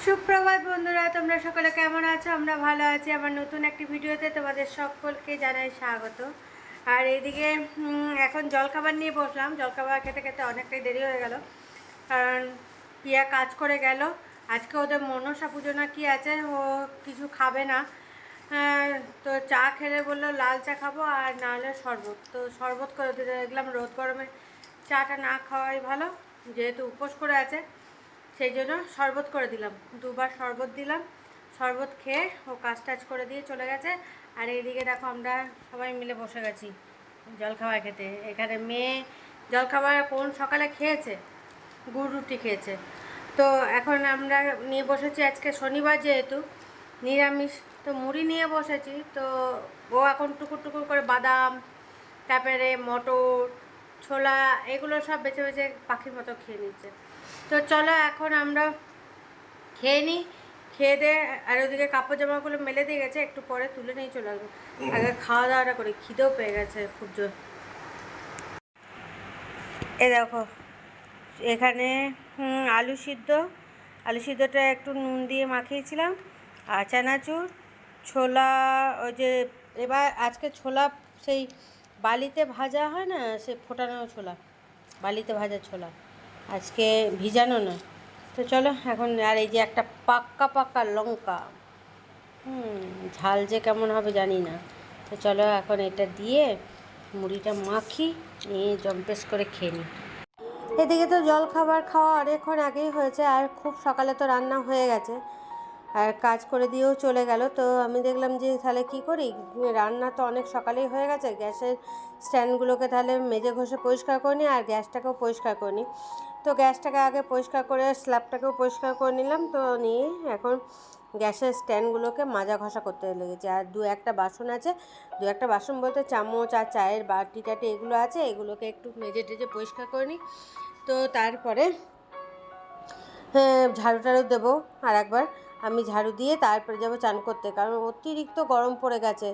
সুপ্রভাত বন্ধুরা, তোমরা সকলে কেমন আছো? আমরা ভালো আছি। আমার নতুন একটি ভিডিওতে তোমাদের সকলকে জানাই স্বাগত। আর এইদিকে এখন জলখাবার নিয়ে বসলাম। জলখাবার খেতে খেতে অনেকটাই দেরি হয়ে গেল, কারণ পিয়া কাজ করে গেল। আজকে ওদের মনসা পুজো না কি আছে, ও কিছু খাবে না। তো চা খেলে বললো লাল চা খাবো আর না হলে শরবত। তো শরবত করে দিতে দেখলাম, রোদ গরমে চাটা না খাওয়াই ভালো, যেহেতু উপোস করে আছে। সেই জন্য শরবত করে দিলাম, দুবার শরবত দিলাম। শরবত খেয়ে ও কাজ টাজ করে দিয়ে চলে গেছে। আর এইদিকে দেখো আমরা সবাই মিলে বসে গেছি জলখাবার খেতে। এখানে মেয়ে জলখাবার কোন সকালে খেয়েছে, গুড় রুটি খেয়েছে। তো এখন আমরা নিয়ে বসেছি, আজকে শনিবার যেহেতু নিরামিষ, তো মুড়ি নিয়ে বসেছি। তো ও এখন টুকুর টুকুর করে বাদাম, তারপরে মটর, ছোলা, এগুলো সব বেছে বেছে পাখির মতো খেয়ে নিচ্ছে। তো চলো এখন আমরা খেয়ে নিই। খেয়ে দিয়ে আর ওদিকে কাপড় জামাগুলো মেলে দিয়ে গেছে, একটু পরে তুলে নিয়ে চলে আসবো। আগে খাওয়া দাওয়াটা করি, খিদেও পেয়ে গেছে খুব জোর। এ দেখো এখানে আলু সিদ্ধ, আলু সিদ্ধটা একটু নুন দিয়ে মাখিয়েছিলাম, আর চানাচুর, ছোলা, ওই যে এবার আজকে ছোলা সেই বালিতে ভাজা হয় না, সে ফোটানো ছোলা, বালিতে ভাজা ছোলা, আজকে ভিজানো না। তো চলো এখন, আর এই যে একটা পাক্কা পাক্কা লঙ্কা, ঝাল যে কেমন হবে জানি না। তো চলো এখন এটা দিয়ে মুড়িটা মাখি, নিয়ে জম্পেশ করে খেয়ে নিই। এদিকে তো জল খাবার খাওয়া অনেকক্ষণ আগেই হয়েছে, আর খুব সকালে তো রান্না হয়ে গেছে, আর কাজ করে দিয়েও চলে গেল। তো আমি দেখলাম যে তাহলে কী করি, রান্না তো অনেক সকালেই হয়ে গেছে, গ্যাসের স্ট্যান্ডগুলোকে তাহলে মেজে ঘষে পরিষ্কার করে নিই, আর গ্যাসটাকেও পরিষ্কার করে নিই। তো গ্যাসটাকে আগে পরিষ্কার করে স্ল্যাবটাকেও পরিষ্কার করে নিলাম। তো নিয়ে এখন গ্যাসের স্ট্যান্ডগুলোকে মাজা ঘষা করতে লেগেছে। আর দু একটা বাসন আছে, দু একটা বাসন বলতে চামচ আর চায়ের বাটি টাটি এগুলো আছে, এগুলোকে একটু মেজে টেজে পরিষ্কার করে নিই। তো তারপরে ঝাড়ু টাড়ু দেবো, আর একবার আমি ঝাড়ু দিয়ে তারপরে যাবো চান করতে, কারণ অতিরিক্ত গরম পড়ে গেছে।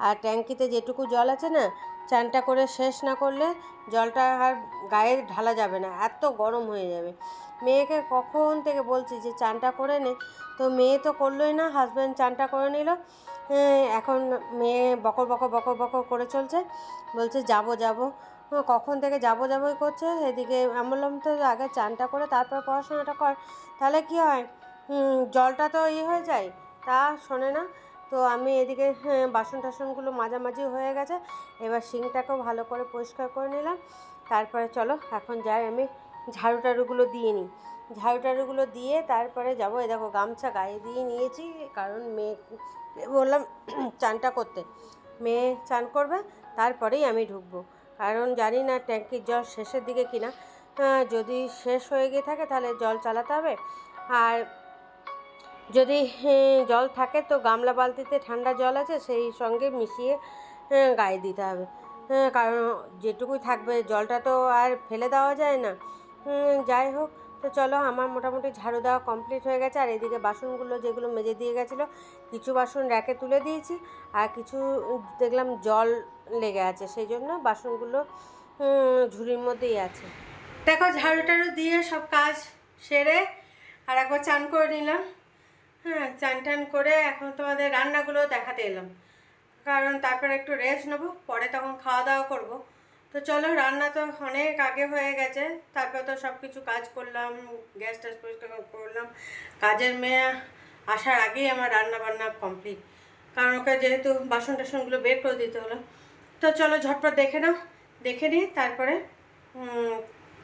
আর ট্যাঙ্কিতে যেটুকু জল আছে না, চানটা করে শেষ না করলে জলটা আর গায়ে ঢালা যাবে না, এত গরম হয়ে যাবে। মেয়েকে কখন থেকে বলছি যে চানটা করে নে, তো মেয়ে তো করলোই না। হাজব্যান্ড চানটা করে নিল, এখন মেয়ে বকর বকর বকর বকর করে চলছে, বলছে যাবো যাবো, কখন থেকে যাবো যাবোই করছে। এদিকে আমি বললাম তো আগে চানটা করে তারপর পড়াশোনাটা কর, তাহলে কি হয়, জলটা তো হয়ে যায়, তা শোনে না। তো আমি এদিকে বাসন টাসনগুলো মাঝামাঝি হয়ে গেছে, এবার সিঙ্কটাকেও ভালো করে পরিষ্কার করে নিলাম। তারপরে চলো এখন যাই আমি ঝাড়ু টাড়ুগুলো দিয়ে নিই। ঝাড়ু টাড়ুগুলো দিয়ে তারপরে যাবো। এই দেখো গামছা গায়ে দিয়ে নিয়েছি, কারণ মেয়ে বললাম চানটা করতে, মেয়ে চান করবে তারপরেই আমি ঢুকবো, কারণ জানি না ট্যাঙ্কির জল শেষের দিকে কিনা, যদি শেষ হয়ে গিয়ে থাকে তাহলে জল চালাতে হবে। আর যদি জল থাকে তো গামলা বালতিতে ঠান্ডা জল আছে, সেই সঙ্গে মিশিয়ে গায়ে দিতে হবে, কারণ যেটুকুই থাকবে জলটা তো আর ফেলে দেওয়া যায় না। যাই হোক, তো চলো আমার মোটামুটি ঝাড়ু দেওয়া কমপ্লিট হয়ে গেছে। আর এদিকে বাসনগুলো যেগুলো মেজে দিয়ে গেছিলো, কিছু বাসন র্যাকে তুলে দিয়েছি, আর কিছু দেখলাম জল লেগে আছে, সেই জন্য বাসনগুলো ঝুড়ির মধ্যেই আছে। দেখো ঝাড়ু টাড়ু দিয়ে সব কাজ সেরে আর একবার চান করে নিলাম। চান টান করে এখন তোমাদের রান্নাগুলো দেখাতে এলাম, কারণ তারপরে একটু রেস্ট নেবো, পরে তখন খাওয়া দাওয়া করবো। তো চলো, রান্না তো অনেক আগে হয়ে গেছে, তারপরে তো সব কিছু কাজ করলাম, গ্যাস ট্যাস পরিষ্কার করলাম। কাজের মেয়ে আসার আগেই আমার রান্না বান্না কমপ্লিট, কারণ ওকে যেহেতু বাসন টাসনগুলো বের করে দিতে হলো। তো চলো ঝটপট দেখে নাও, দেখে নিই তারপরে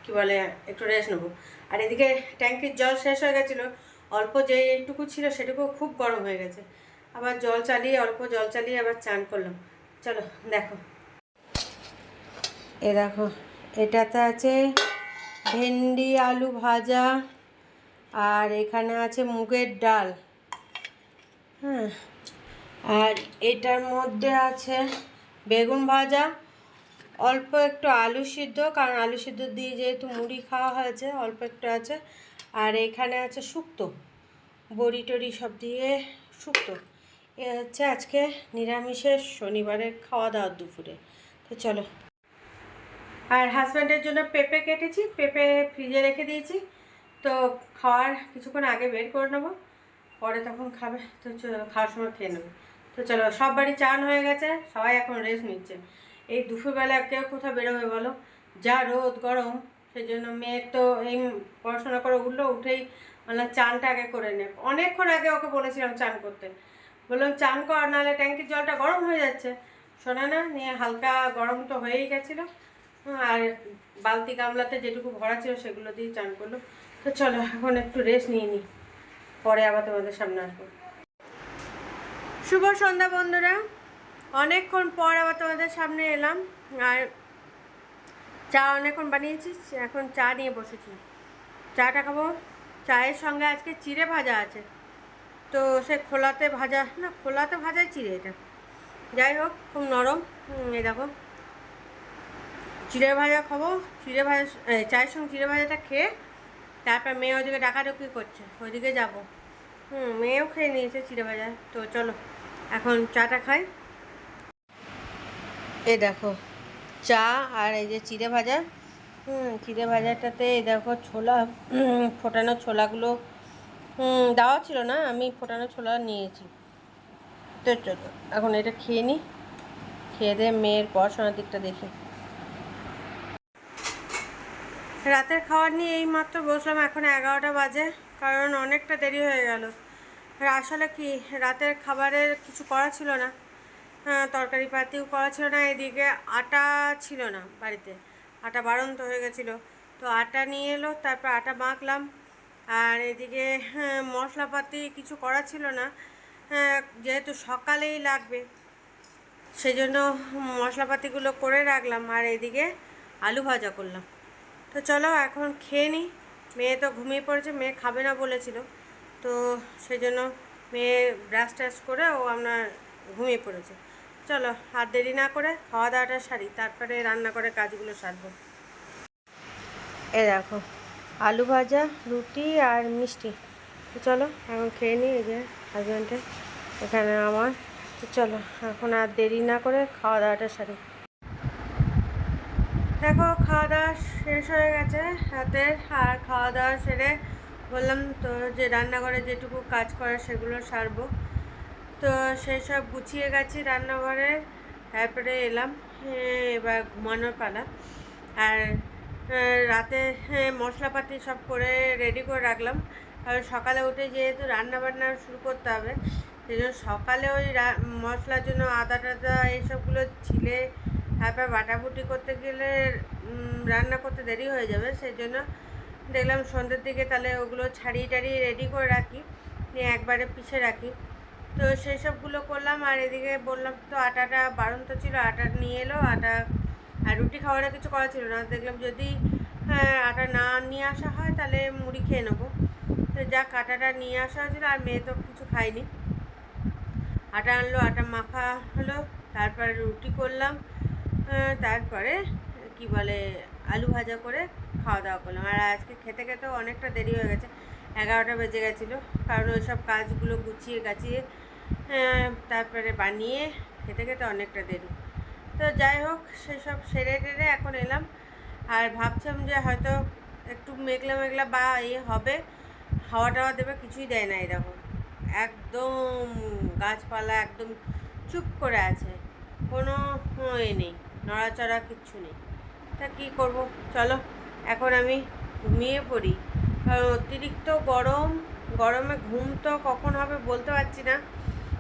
কি বলে একটু রেস্ট নেবো। আর এদিকে ট্যাঙ্কির জল শেষ হয়ে গেছিলো, অল্প যেইটুকু ছিল সেটুকু খুব গরম হয়ে গেছে, আবার জল চালিয়ে অল্প জল চালিয়ে আবার চান করলাম। চলো দেখো, এ দেখো এটাতে আছে ভেন্ডি আলু ভাজা, আর এখানে আছে মুগের ডাল, আর এটার মধ্যে আছে বেগুন ভাজা, অল্প একটু আলু সিদ্ধ, কারণ আলু সিদ্ধ দিয়ে যেহেতু মুড়ি খাওয়া হয়েছে অল্প একটু আছে, আর এখানে আছে শুক্তো, বড়ি টড়ি সব দিয়ে শুক্তো। এ হচ্ছে আজকে নিরামিষের শনিবারের খাওয়া দাওয়ার দুপুরে। তো চলো, আর হাজব্যান্ডের জন্য পেঁপে কেটেছি, পেঁপে ফ্রিজে রেখে দিয়েছি, তো খাওয়ার কিছুক্ষণ আগে বের করে নেবো। পরে তখন খাবে, তো খাওয়ার সময় খেয়ে নেবে। তো চলো, সব বাড়ি চান হয়ে গেছে, সবাই এখন রেস্ট নিচ্ছে। এই দুপুরবেলা কেউ কোথাও বেরোবে বলো, যা রোদ গরম। সেই জন্য মেয়ে তো এই পড়াশোনা করে উঠলো, উঠেই বললাম চানটা আগে করে নে। অনেকক্ষণ আগে ওকে বলেছিলাম চান করতে, বললাম চান কর, নাহলে ট্যাঙ্কির জলটা গরম হয়ে যাচ্ছে। শোনে না, নিয়ে হালকা গরম তো হয়েই গেছিলো, আর বালতি গামলাতে যেটুকু ভরা ছিল সেগুলো দিয়ে চান করলো। তো চলো এখন একটু রেস্ট নিয়ে নিই, পরে আবার তোমাদের সামনে আসবো। শুভ সন্ধ্যা বন্ধুরা, অনেকক্ষণ পর আবার তোমাদের সামনে এলাম। আর চা অনেকক্ষণ বানিয়েছি, এখন চা নিয়ে বসেছি, চাটা খাবো। চায়ের সঙ্গে আজকে চিড়ে ভাজা আছে, তো সে খোলাতে ভাজা না, খোলাতে ভাজাই চিড়ে, এটা যাই হোক খুব নরম। এই দেখো চিড়ে ভাজা খাবো, চিড়ে ভাজা চায়ের সঙ্গে চিড়ে ভাজাটা খেয়ে তারপর মেয়ে ওইদিকে ডাকাডাকি করছে, ওইদিকে যাবো। মেয়েও খেয়ে নিয়েছে চিড়ে ভাজা। তো চলো এখন চাটা খাই। এ দেখো চা আর এই যে চিড়ে ভাজা। চিড়ে ভাজাটাতে এই দেখো ছোলা, ফোটানো ছোলাগুলো দেওয়া ছিল না, আমি ফোটানো ছোলা নিয়েছি। তো চলো এখন এটা খেয়ে নিই, খেয়ে দিয়ে মেয়ের পড়াশোনার দিকটা দেখি। রাতের খাবার নিয়ে এই মাত্র বসলাম, এখন 11টা বাজে, কারণ অনেকটা দেরি হয়ে গেল। আর আসলে কি রাতের খাবারের কিছু করা ছিল না, তরকারি পাতিও করা ছিল না, এদিকে আটা ছিল না বাড়িতে, আটা বাড়ন্ত হয়ে গেছিলো। তো আটা নিয়ে এলো, তারপর আটা মাখলাম। আর এদিকে মশলাপাতি কিছু করা ছিল না, যেহেতু সকালেই লাগবে সেই জন্য মশলাপাতিগুলো করে রাখলাম। আর এদিকে আলু ভাজা করলাম। তো চলো এখন খেয়ে নিই। মেয়ে তো ঘুমিয়ে পড়েছে, মেয়ে খাবে না বলেছিল, তো সেই জন্য মেয়ে ব্রাশ ট্রাশ করে ও আপনার ঘুমিয়ে পড়েছে। চলো আর দেরি না করে খাওয়া দাওয়াটা সারি, তারপরে রান্না করে কাজগুলো সারবো। এ দেখো আলু ভাজা, রুটি আর মিষ্টি। তো চলো এখন খেয়ে নিই, এই যে হাজব্যান্ডের এখানে আমার। তো চলো এখন আর দেরি না করে খাওয়া দাওয়াটা সারি। দেখো খাওয়া দাওয়া শেষ হয়ে গেছে রাতের, আর খাওয়া দাওয়া সেরে বললাম তো যে রান্নাঘরে যেটুকু কাজ করে সেগুলো সারবো। তো সেই সব গুছিয়ে গেছি রান্নাঘরে, তারপরে এলাম, এবার ঘুমানোর পালা। আর রাতে মশলাপাতি সব করে রেডি করে রাখলাম, কারণ সকালে উঠে যেহেতু রান্না বান্না শুরু করতে হবে, সেই জন্য সকালে ওই মশলার জন্য আদা টাদা এইসবগুলো ছিলে তারপর বাটাবুটি করতে গেলে রান্না করতে দেরি হয়ে যাবে। সেই জন্য দেখলাম সন্ধ্যের দিকে তাহলে ওগুলো ছাড়িয়ে টাড়িয়ে রেডি করে রাখি, নিয়ে একবারে পিষে রাখি। তো সেই সবগুলো করলাম। আর এদিকে বললাম তো আটাটা বাড়ন্ত ছিল, আটা নিয়ে এলো, আটা আর রুটি খাওয়াটা কিছু করা ছিল না। দেখলাম যদি আটা না নিয়ে আসা হয় তাহলে মুড়ি খেয়ে নেবো। তো যা আটাটা নিয়ে আসা হয়েছিল, আর মেয়ে তো কিছু খায়নি। আটা আনলো, আটা মাখা হলো, তারপরে রুটি করলাম, তারপরে কি বলে আলু ভাজা করে খাওয়া দাওয়া করলাম। আর আজকে খেতে খেতেও অনেকটা দেরি হয়ে গেছে, 11টা বেজে গেছিলো, কারণ ওই সব কাজগুলো গুছিয়ে গাছিয়ে তারপরে বানিয়ে খেতে খেতে অনেকটা দেরি। তো যাই হোক সেসব সেরে টেরে এখন এলাম। আর ভাবছিলাম যে হয়তো একটু মেঘলা মেঘলা বা হবে, হাওয়া টাওয়া দেবে, কিছুই দেয় না। এই দেখো একদম গাছপালা একদম চুপ করে আছে, কোনো নেই, নড়াচড়া কিচ্ছু নেই। তা কী করবো, চলো এখন আমি ঘুমিয়ে পড়ি, কারণ অতিরিক্ত গরমে ঘুম তো কখন হবে বলতে পারছি না,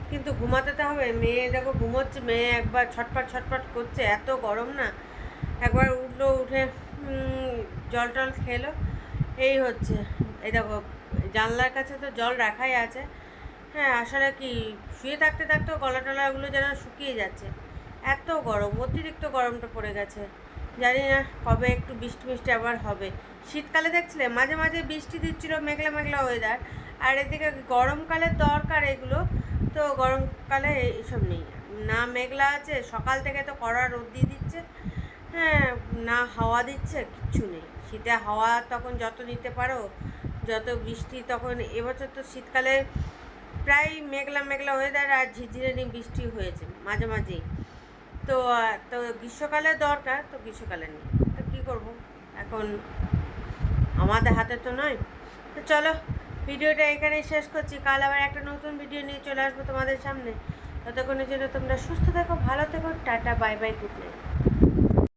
কিন্তু ঘুমাতে তো হবে। মেয়ে দেখো ঘুমোচ্ছে, মেয়ে একবার ছটফট ছটফট করছে, এত গরম না। একবার উঠলো, উঠে জল টল খেলো, এই হচ্ছে। এই দেখো জানলার কাছে তো জল রাখাই আছে। আসলে কি শুয়ে থাকতে থাকতেও গলা টলাগুলো যেন শুকিয়ে যাচ্ছে, এত গরম, অতিরিক্ত গরমটা পড়ে গেছে। জানি না কবে একটু বৃষ্টি মিষ্টি আবার হবে। শীতকালে দেখছিলে মাঝে মাঝে বৃষ্টি দিচ্ছিল, মেঘলা মেঘলা ওয়েদার, আর এদিকে গরমকালের দরকার এগুলো, তো গরমকালে এইসব নেই, না মেঘলা আছে, সকাল থেকে তো কড়া রোদ দিয়ে দিচ্ছে, না হাওয়া দিচ্ছে, কিচ্ছু নেই। শীতে হাওয়া তখন যত নিতে পারো, যত বৃষ্টি তখন। এবছর তো শীতকালে প্রায় মেঘলা মেঘলা ওয়েদার আর ঝিরঝিরে বৃষ্টি হয়েছে মাঝে মাঝেই। তো তো গ্রীষ্মকালে দরকার, তো গ্রীষ্মকালে নেই, তো কী করবো এখন, আমাদের হাতে তো নয়। তো চলো ভিডিওটা এখানেই শেষ করছি। কাল আবার একটা নতুন ভিডিও নিয়ে চলে আসবো তোমাদের সামনে। ততক্ষণের জন্য তোমরা সুস্থ থেকো, ভালো থেকো, tata, bye bye, good night.